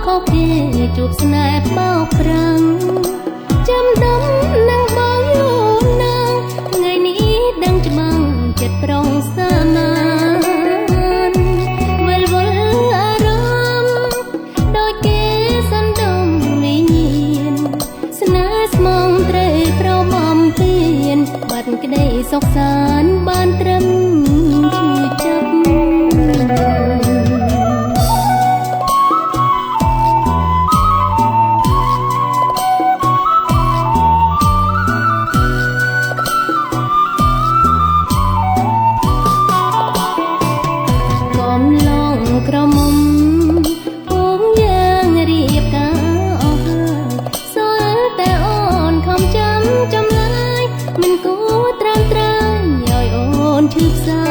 ខុសគេជួបស្នេហ៍បោកប្រាំងចាំដំនឹងបងយូរណាស់ថ្ងៃនេះដឹងច្បាស់ចិត្តប្រុងសាមានវិលវល់អារម្មណ៍ដូចគេសន្ទុំវិញ្ញាណស្នេហ៍ស្មងត្រូវប្របំពេញបាត់ក្តីសុខសាន្តបានត្រឹមឈឺចាប់ក្រមុំពុំយ៉ាងរៀបការអស់ហើយសល់តែអូនខំចាំចម្លើយមិនគួរត្រាំត្រែងឲ្យអូនឈឺផ្សា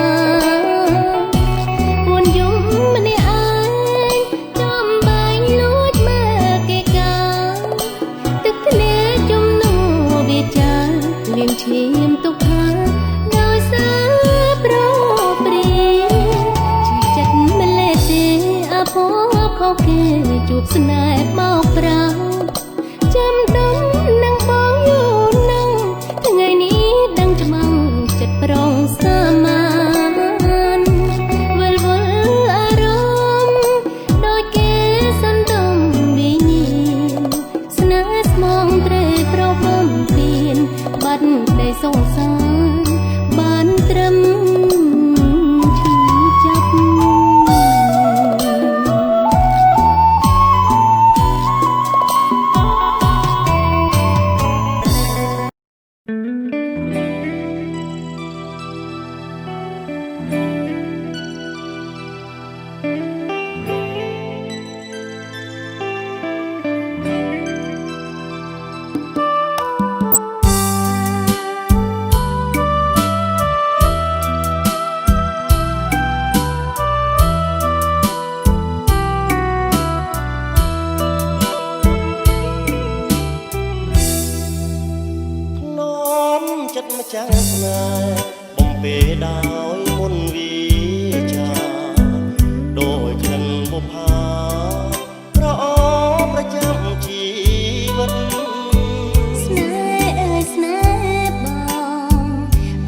ពួនយំម្នាក់ឯងចំបែងលួចមើលគេកាទឹកភ្នែកជំនួវាចាលៀងឈាមទុកថាដោយសារប្រព្រាភពខុសគេជួបស្នេហ៍បោកប្រាំងចាំដំនឹងបងយូរណាស់ថ្ងៃនេះដឹងច្បាស់ចិត្តប្រុងសាមានវិលវល់អារម្មណ៍ដូចគេសន្ទុំវិញ្ញាណស្នេហ៍ស្មងត្រូវប្របំពេញបាត់ក្តីសង្សារបានត្រឹមឈឺចាប់ម្ចាំងស្នេហ៍បំពេដោយមុនវិចាដោយក្លិនបុប្ផាប្រអប់ប្រចាំជីវិតស្នេហ៍អើយស្នេហ៍បង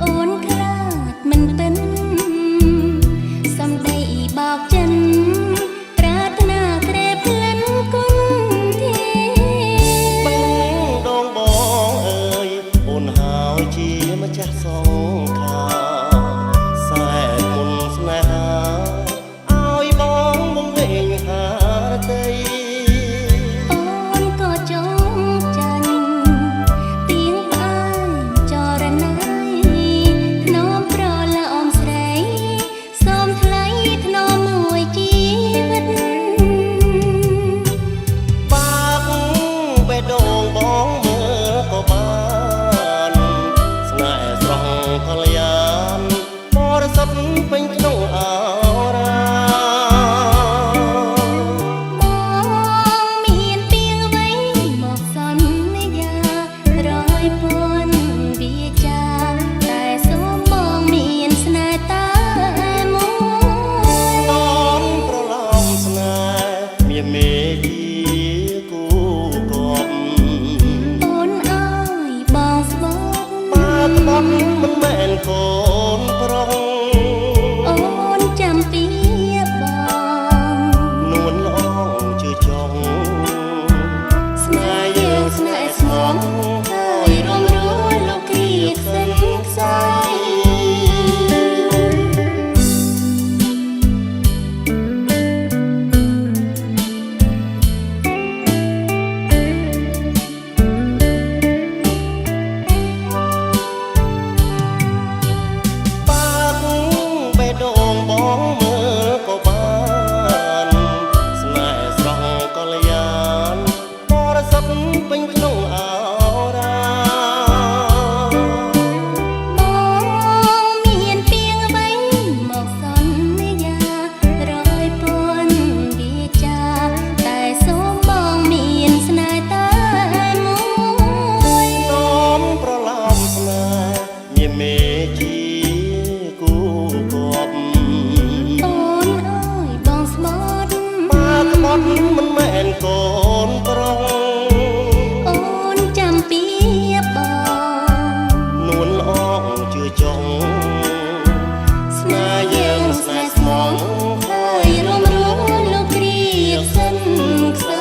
អូនខ្លាចមិនពិនសំដីបោកចិនប្រាថ្នាក្រេបក្លិនគុណធាបងដងបងអើយអូនហើយជាម្ចាស់សងខាសែមុនស្នេហាឲ្យបងបំលេងហាតីអូនក៏ចងចាញ់ទៀងបាយចរណៃធ្នមប្រឡាអមស្រីសូមថ្លៃធ្នមមួយជីវិតបាក់បេះដូងបងមើលក៏បានស្នេហ៍ស្រស់កល្យានបរិសុទ្ធពេញក្នុងអារាបងមានពីងអ្វីមកសន្យារយពន់វាចាតែសូមបងមានស្នេហ៍តែមួយអូនប្រឡំស្នេហ៍មានមេជាគូគប់អូនអើយបងស្បត់បាក់បត់មិនមែនកូនប្រុសអូនចាំពីបងនួនល្អជឿចង់ស្នេហ៍យើងស្នេហ៍ស្មងហើយរំរួលលោកគ្រាខ្សិនខ្សែបាក់បេះដូងបងមើលក៏បានស្នេហ៍ស្រស់កល្យានបរិសុទ្ធពេញក្នុងអារាបងមានពីងអ្វីមកសន្យារយពន់វាចាតែសូមបងមានស្នេហ៍តែមួយនោមប្រឡំស្នេហ៍មានមេជាគូគប់អូនអើយបងស្បត់បាក់បត់មិនមែន នកូនប្រុងអូនចាំពីបងនួនល្អជឿចង់ស្នេហ៍យើងស្នេហ៍ស្មងហើយរួមលោកគ្រាសិនខ្សែ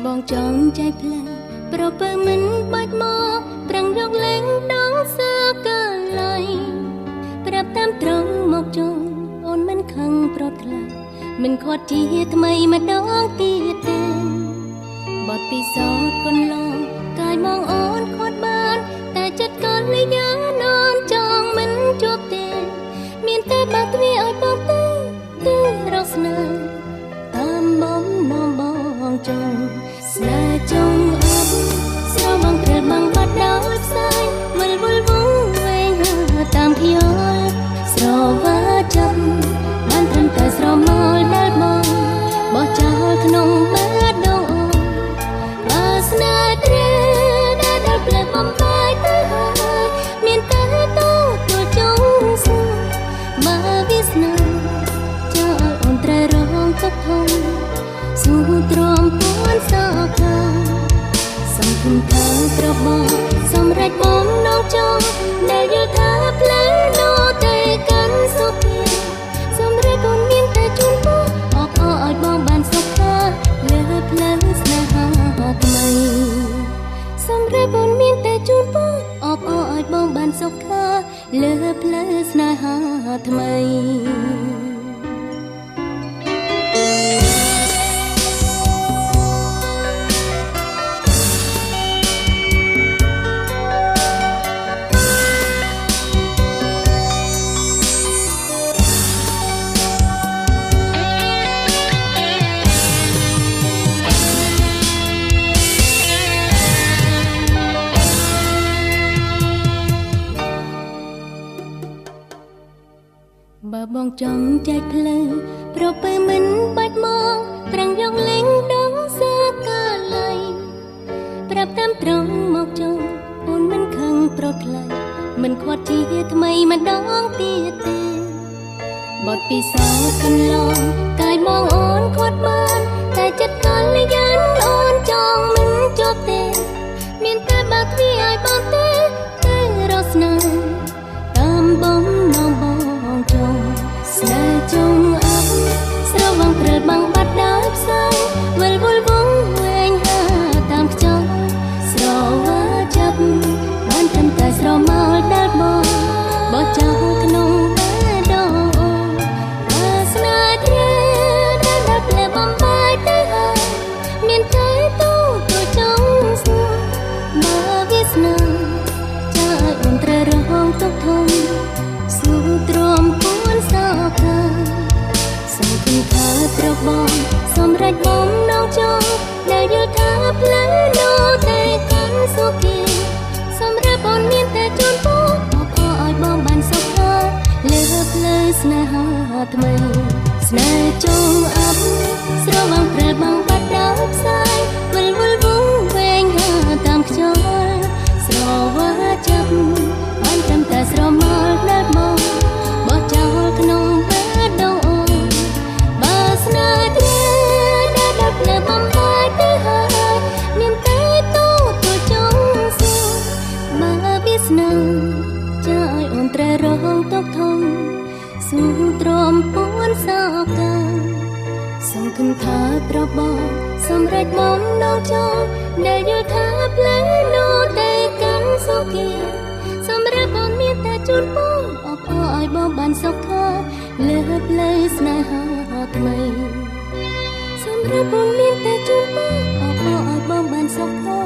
បងចង់ចែកផ្លូវប្រពើមិនបាច់មកប្រឹងយកលេងដងសើកន្លែងប្រាប់តាមត្រង់មកជុំអូនមិន មិនខាត់ជាថ្មីម្ដងទៀតទេបទពិសោធន៍កន្លងកាយមងអូនខាត់បានតែចិត្តកលយ៉ាងននចង់មិនជួបទេមានតែបាក់ទ្វារឲ្យបងទៅរកស្នេហ៍តាមបំណងបងចង់ស្នេហ៍ចង់អបស្រមងព្រឹលបងបាត់ដោយផ្សាយវិលវល់វងវែងតាមខ្យល់ស្រវាចាំបានត្រឹមតែស្រមោលដែលបងបោះចោលក្នុងបាតដងអូនបើស្នេហ៍ត្រូវដែលដល់ផ្លែបំបាយទៅហើយមានតែទទួលចង់សួរបើវាស្នេហ៍ចាឲ្យអូនត្រូវរងទុក្ខធំស៊ូទ្រាំពួនសោកាសង្ឃឹមថាត្របងសម្រេចបំណងចង់ដែលយល់ថាផ្លូវនោះទៅកាន់សុខភាពសម្រាប់អូនមានតែជូនបងអបអរឲ្យបងបានសុខថាលើផ្លូវស្នេហាថ្មីសម្រាប់អូនមានតែជូនបងអបអរឲ្យបងបានសុខថាលើផ្លូវស្នេហាថ្មីបើបងចង់ចែកផ្លូវប្រពើមិនបាច់មកប្រាំងយកលេងដងសាកាឡៃប្រាប់តាមត្រង់មកចង់អូនមិនខឹងប្រត់ថ្លៃមិនខ្វាត់ជាថ្មីម្ដងទៀតទេបទពិសោធន៍កន្លងកាយមងអូនខ្វាត់បានតែចិត្តកលយ៉ាងអូនចង់មិនជាប់ទេមានតែបើកទ្វារឲ្យបងទៅរកស្នេហ៍តាមបំណងបងចង់ស្នេហ៍ចង់អបស្រវងព្រើលបងបាត់ដោយផ្សាយវិលវល់វងវែងហាតាមខ្យល់ស្រវាចាប់បានត្រឹមតែស្រមោលដែលបងបោះចោលក្នុងបែដងអូនបើស្នេហ៍ត្រូវដែលដល់ផ្លែបំបាយទៅហើយមានតែទូចង់សួរបើវាស្នេហ៍ចាឲ្យអូនត្រូវរងទុក្ខធំស៊ូទ្រាំពួនសោកាសង្ឃឹមថាត្របងសម្រេចបំណងចង់ដែលយល់ថាផ្លូវនោះតែកាន់សុខីសម្រាប់អូនមានតែជូនបងអបអរឲ្យបងបានសុខថាលើផ្លូវស្នេហាថ្មីស្នេហ៍ចង់អបស្រវងព្រើលបងបាត់ដោយផ្សាយវិលវល់វងវែងហាតាមខ្យល់ស្រវាចាប់បានត្រឹមតែស្រមោលដែលមកបោះចោលក្នុងបាតដងអូនបើស្នេហ៍ត្រូវដែលដល់ផ្លែបំបាយទៅហើយមានតែទទួលចង់សួរបើវាស្នេហ៍ចាឲ្យអូនត្រូវរងទុក្ខធំស៊ូទ្រាំពួនសោកាសង្ឃឹមថាត្របងសម្រេចបំណងចង់ដែលយល់ថាផ្លូវនោះទៅកាន់សុខីសម្រាប់អូនមានតែជូនបងអបអរឲ្យបងបានសុខថាលើផ្លូវស្នេហាថ្មីសម្រាប់អូនមានតែជូនបងអបអរឲ្យបងបានសុខថា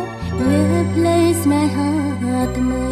លើផ្លូវស្នេហាថ្មី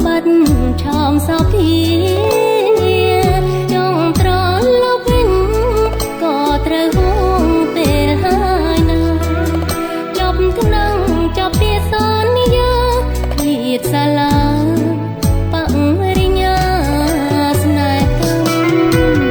បាត់ឆោមសោភាចង់ត្រឡប់វិញក៏ត្រូវហួងពេលហើយណាចប់ថ្នឹងចប់ពីសន្យាឃ្លាតសាឡាបរិញ្ញាស្នេហ៍កម្ម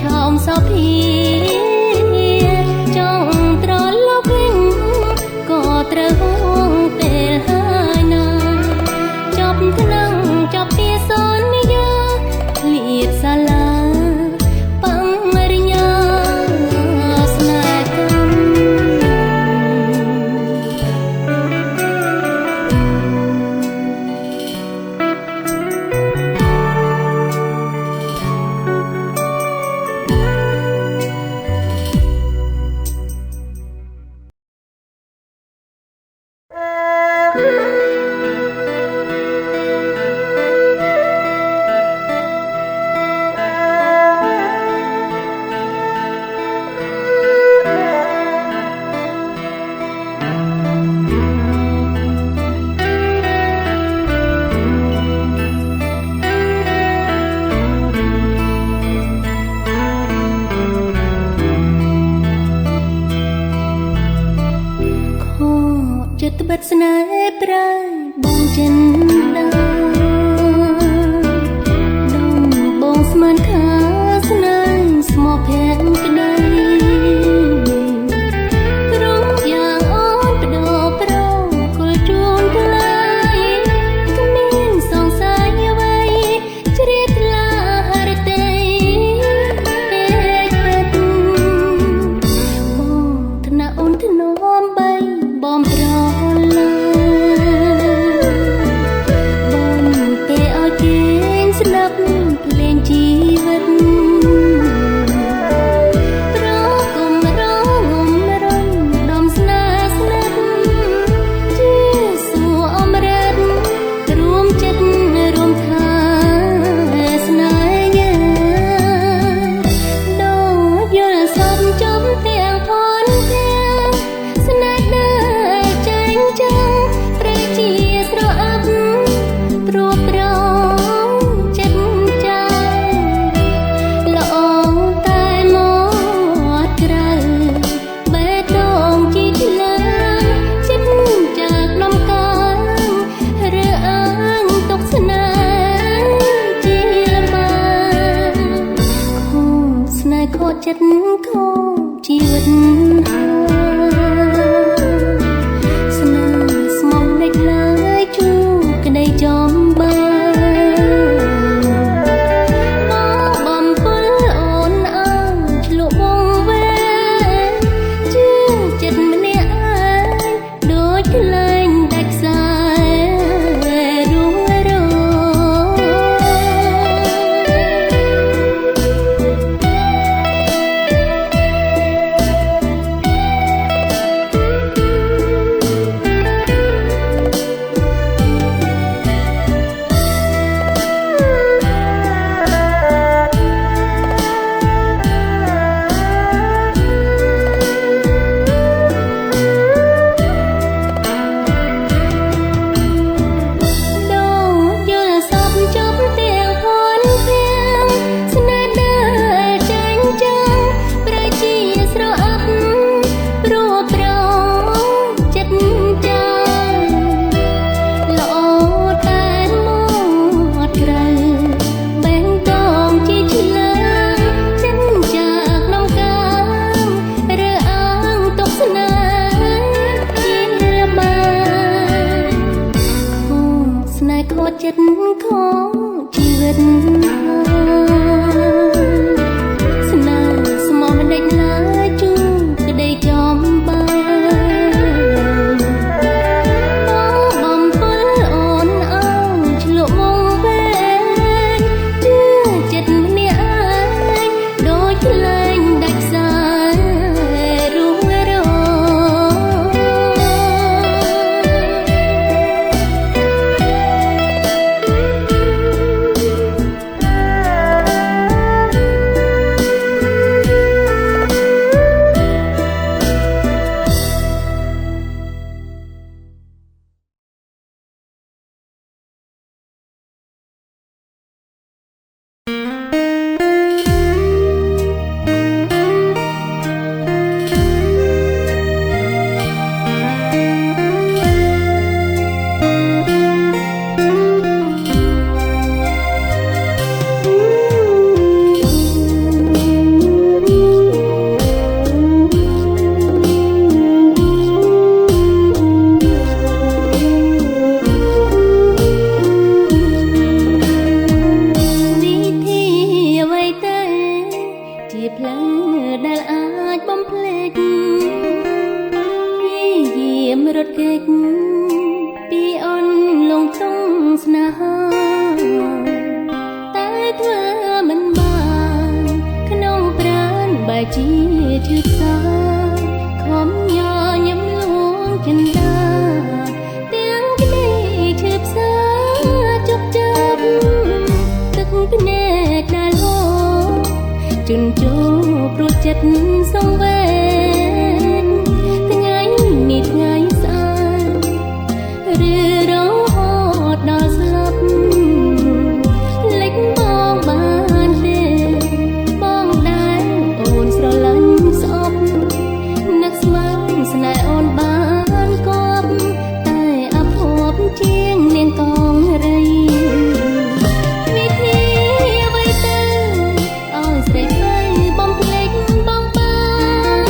ឆោមសោភាចង់ត្រឡប់វិញក៏ត្រូវហួងពេលហើយណាចប់ថ្នឹងចប់ពីសន្យាឃ្លាតសាឡាបរិញ្ញាស្នេហ៍កម្មចិត្តបិទស្នេហ៍ប្រែបងចិនដាដំបងស្មានថាស្នេហ៍ស្មោះភ័ក្រក្ដីព្រមយ៉ាងអូនបដោប្រគល់ជូនថ្លៃគ្មានសង្ស័យអ្វីជ្រាបថ្លាហរតីពេកពេកបងថ្នាក់អូនធ្នមបីបំប្រឡាបងគេឲ្យគេងស្ដាប់ភ្លេងជីវិតប្រគំរងំរំដំស្នេហ៍ស្និទ្ធជាសួរអមរិតរួមចិត្តរួមថាស្នេហ៍យើងដូចយល់សពចំទាំងផនទាំងស្នេហ៍ដែលចាញ់ចាំងព្រៃជាស្រអាប់ព្រោះប្រងចិត្តចាល្អតែមកក្រៅបេះដូងជីកលើចិត្តจากដំកើងឬអាងទុកស្នេហ៍ជាលំបានខូចស្នេហ៍ខូចចិត្តខូចជីវិតស្នេហ៍ស្មោះលេចឡើយជួក្ដីចំបានមកបំពុលអូនអើឆ្លុះវងវែងជាចិត្តម្នាក់ឯងដូចខ្លែងដាច់ខ្សែរួងរោ លែងដាច់ខ្សែរួងរងជាឈឺផ្សាខំញញឹមលួងចិន្តាទាំងក្តីឈឺផ្សាជប់ចាប់ទឹកភ្នែកដែលហូរជន់ជោព្រោះចិត្តសង្វេគថ្ងៃនេះថ្ងៃស្អាតឬរហូតដល់ស្លាប់លេចបងបានទេបងដែលអូនស្រឡាញ់ស្អប់នឹកស្មានស្នេហ៍អូនបានគប់តែអភ័ព្វជាងនាងកងរីវិធីអ្វីទៅឲ្យស្រីស្រីបំភ្លេចបងបាន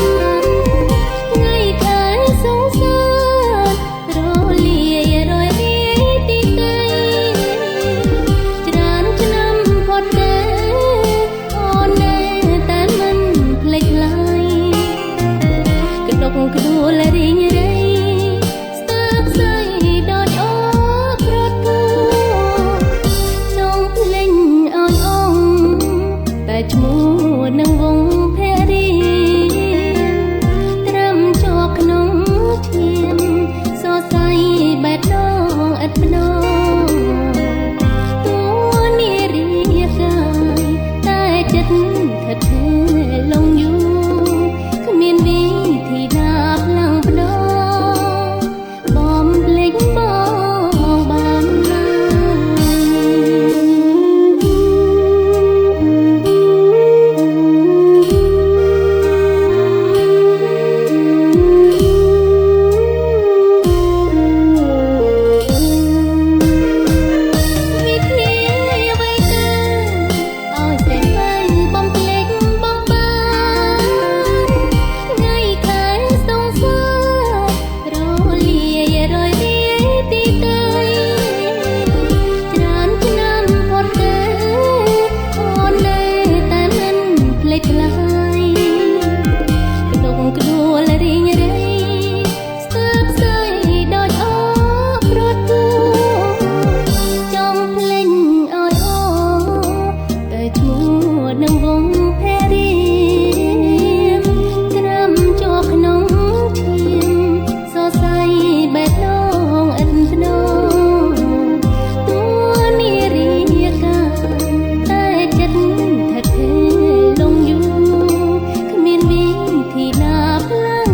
ថ្ងៃខែសងសារលាយរយរាយទីដីច្រើនឆ្នាំផុតទៅអូននៅតែមិនភ្លេចឡើយកដុកក្ដួលរីងរៃស្ទើរស្អីដូចអូប្រទូចង់ភ្លេចឲ្យអូនតែឈ្មោះនឹងវងភរិយាត្រាំជាប់ក្នុងឈាមសរសៃបេះដូងឥតម្ដងតួនារីកាយតែចិត្តថិតថេរលងយូរគ្មានវិធីណាផ្លាំងផ្ដោបំភ្លេចបងបានឡើវិធីអ្វីទៅឲ្យស្រីស្រីបំភ្លេចបងបានថ្ងៃខែសងសារលាយរយរាយទីដីច្រើនឆ្នាំផុតទៅអូននៅតែមិនភ្លេចឡើយកដុកក្ដួលរីងរៃស្ទើរស្អីដូចអូប្រទូចង់ភ្លេចឲ្យអូតែឈ្មោះនឹងវងភរិយាត្រាំជាប់ក្នុងឈាមសរសៃបេះដូងឥតម្ដងតួនារីកាយតែចិត្តថិតថេរលងយូរគ្មានវិធីណាផ្លាំង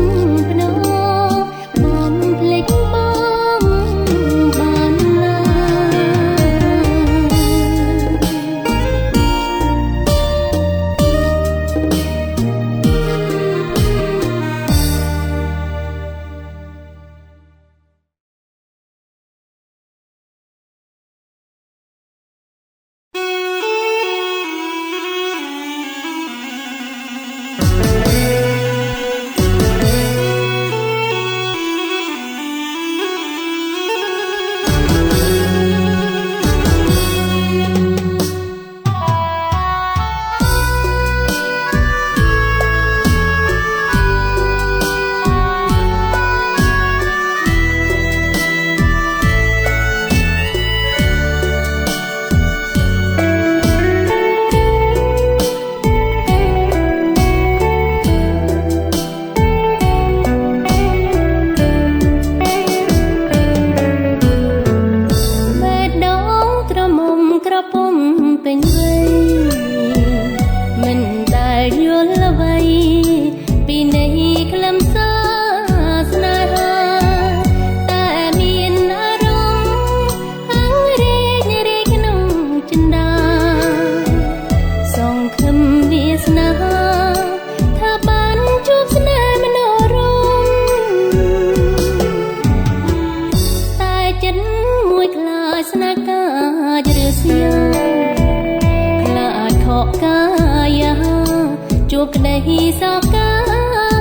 ជួបក្តីសោកា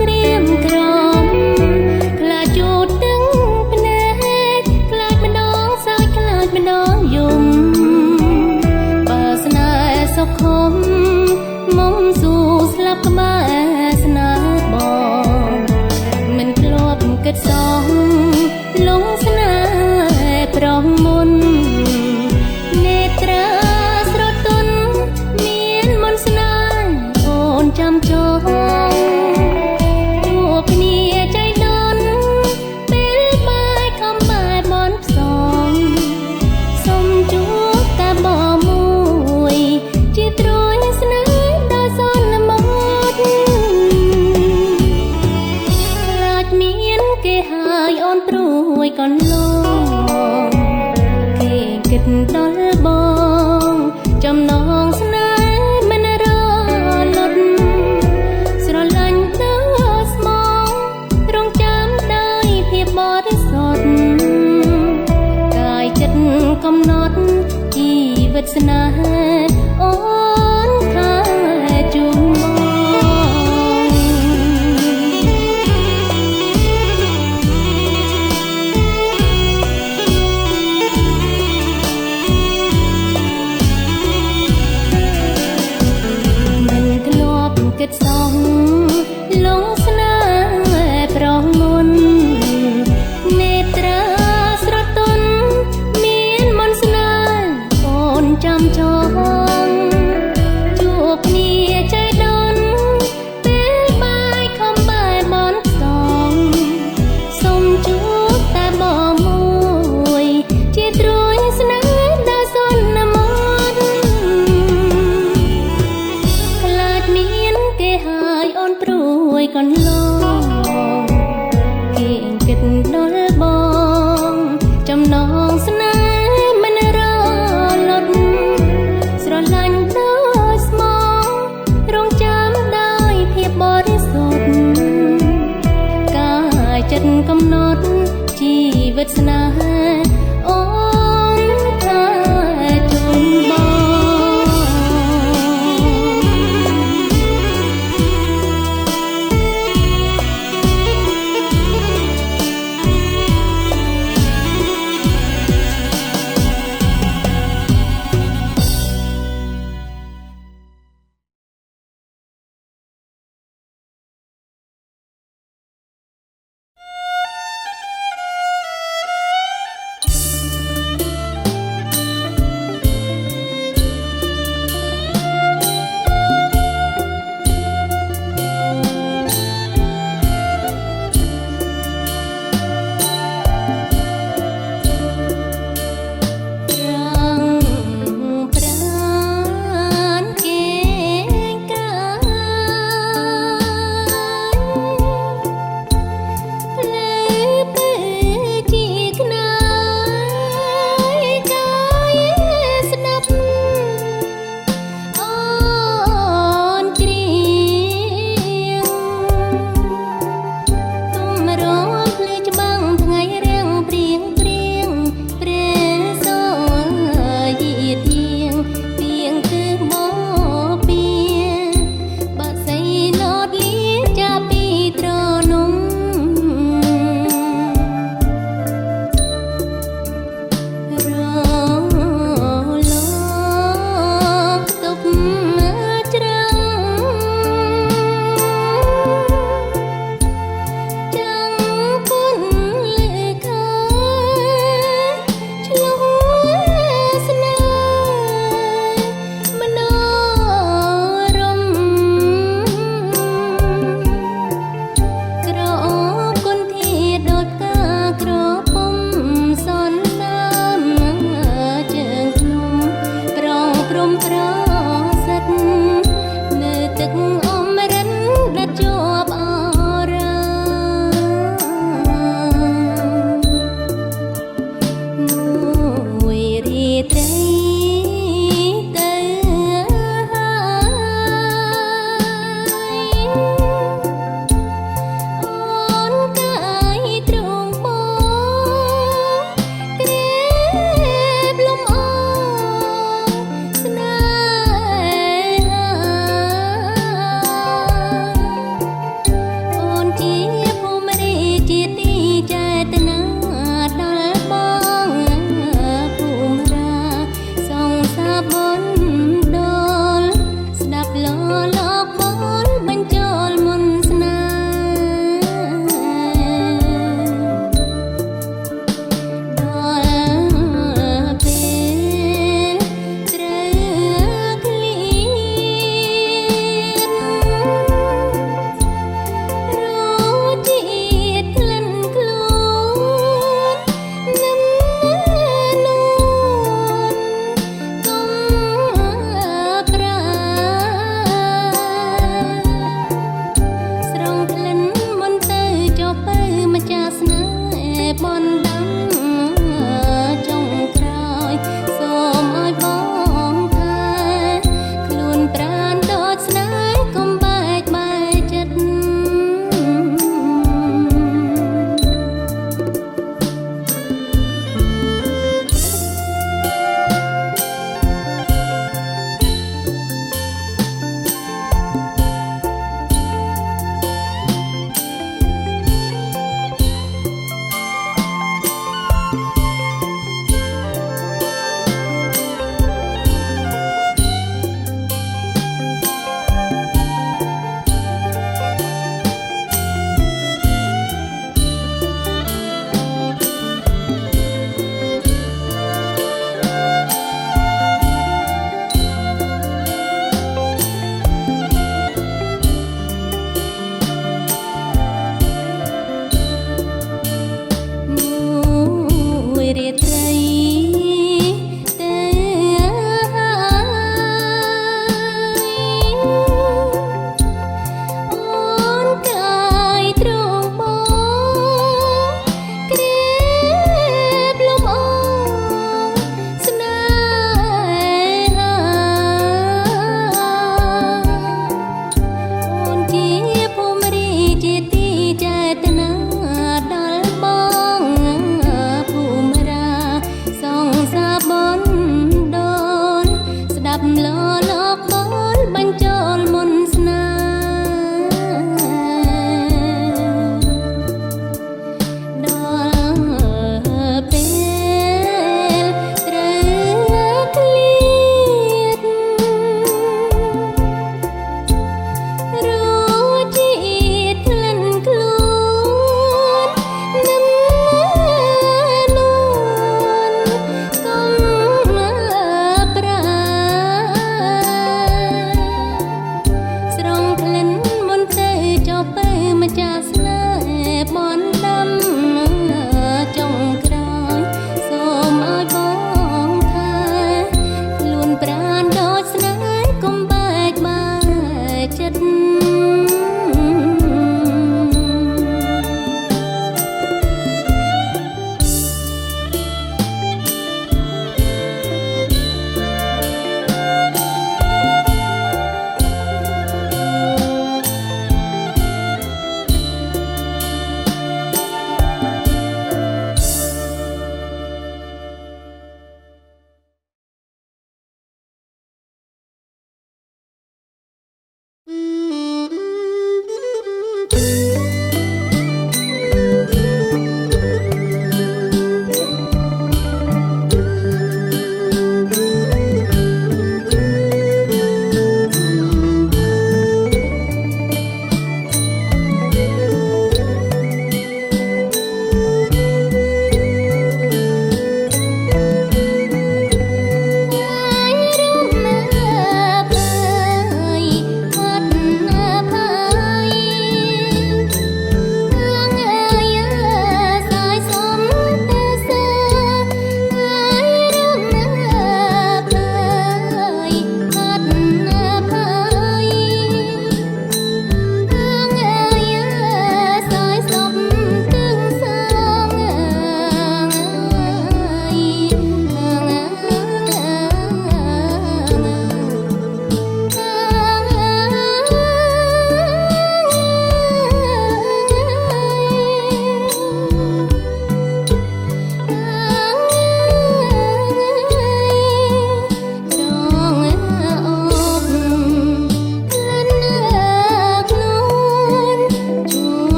ក្រៀមក្រំខ្លាចជួតទឹកភ្នែកខ្លាចម្ដងសើចខ្លាចម្ដងយំបើស្នេហ៍សុខមមុំស៊ូស្លាប់ក្បែរស្នេហ៍បងមិនធ្លាប់គិតសងលងស្នេហ៍ប្រងមុននេត្រាស្រទន់មានមន្តស្នេហ៍អូនចាំចងជួបគ្នាใจដន់ពេលបាយខំបែបបនផ្សងសុំជួបតែបងមួយជាត្រួយស្នេហ៍ដោយសន្មត់ខ្លាចមានគេហើយអូនព្រួយកន្លងគេគិតដល់បងចំណងស្នេហ៍មិនរលត់ស្រឡាញ់ដល់ស្មងរងចាំដោយភាពបរិសុទ្ធកាយចិត្តកំណត់ជីវិតស្នេហ៍អូនថាជូនបងមិនធ្លាប់គិតសងលងស្នេហ៍ប្រងមុននេត្រាស្រទន់មានមន្តស្នេហ៍អូនចាំចងជួបគ្នាใจដន់ពេលបាយខំបែបបនផ្សងសុំជួបតែបងមួយជាត្រួយស្នេហ៍ដល់សន្មត់ខ្លាចមានគេហើយអូនព្រួយកន្លងគេគិតដល់បងចំណងស្នេហ៍មិនរលត់ស្រឡាញ់ដោយស្មងរងចាំដោយភាពបរិសុទ្ធកាយចិត្តកំណត់ជីវិតស្នេហ៍អូនថាជូនបង เ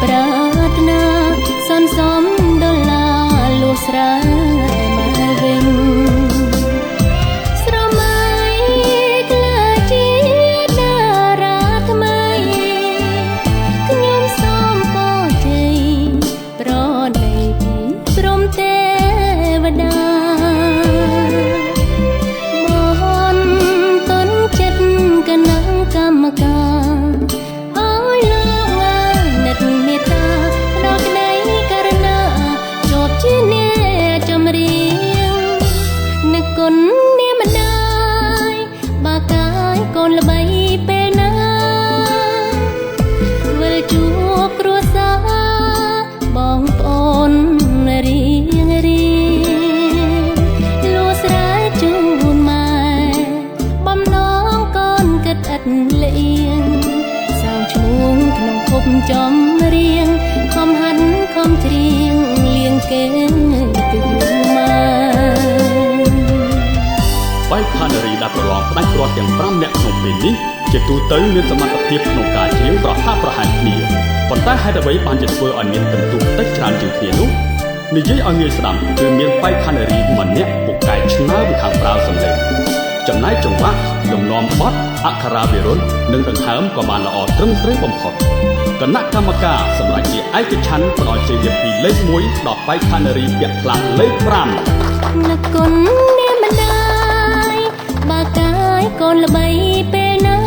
ប្រាថ្នាសន្សំដុល្លារលួសស្រែមកវិញស្រមៃក្លាជាតារាថ្មីខ្ញុំសូមពរជ័យប្រណីពីព្រមទេវតាមន្តនចិត្តកណាំងកម្មការឲ្យលោកងានិតមេត្តាដល់ក្តីករណាជាប់ជាអ្នកចម្រៀងនឹកគុណនាមម្ដាយបាកាយកូនល្បីពេលណាវិលជួបគ្រួសារបងប្អូនរៀងលួស្រែជូនម៉ែបំណងកូនគិតឥតលៀងសាងឈ្មោះក្នុងភពចំរៀងខំហាត់ខំច្រៀងលៀងគេទៅយូរមកបែបខានារីដែលប្រឡងផ្ដាច់គ្រាប់ទាំង5នាក់ក្នុងពេលនេះជាទូទៅមានសមត្ថភាពក្នុងការច្រៀងប្រហាក់ប្រហែលគ្នាប៉ុន្តែហេតុអ្វីបានជាធ្វើឲ្យមានពិន្ទុតិចច្រើនជាងគ្នានោះនិយាយឲ្យងាយស្ដាប់គឺមានបែបខានារីម្នាក់ពូកែឆ្នើមខាងប្រើសម្លេងចំណែកចង្វាក់លំនាំបទអក្ខរាវិរុទ្ធនិងដង្ហើមក៏បានល្អត្រឹមត្រូវបំផុតគណៈកម្មការសម្រាប់ជាឯកច្ឆន្ទផ្ដល់ជ័យលាភពីលេខ1ដល់បែបខានារីពាក់ផ្លាកលេខ5នឹកគុណនាមម្ដាយបាកាយកូនល្បីពេលណា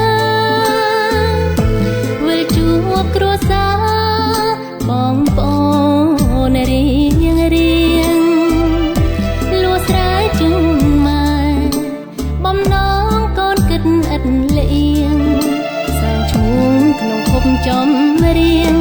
វិលជួបគ្រួសារបងប្អូនរៀងលួស្រែជូនម៉ែបំណងកូនគិតឥតលៀងសាងឈ្មោះក្នុងភពចំរៀង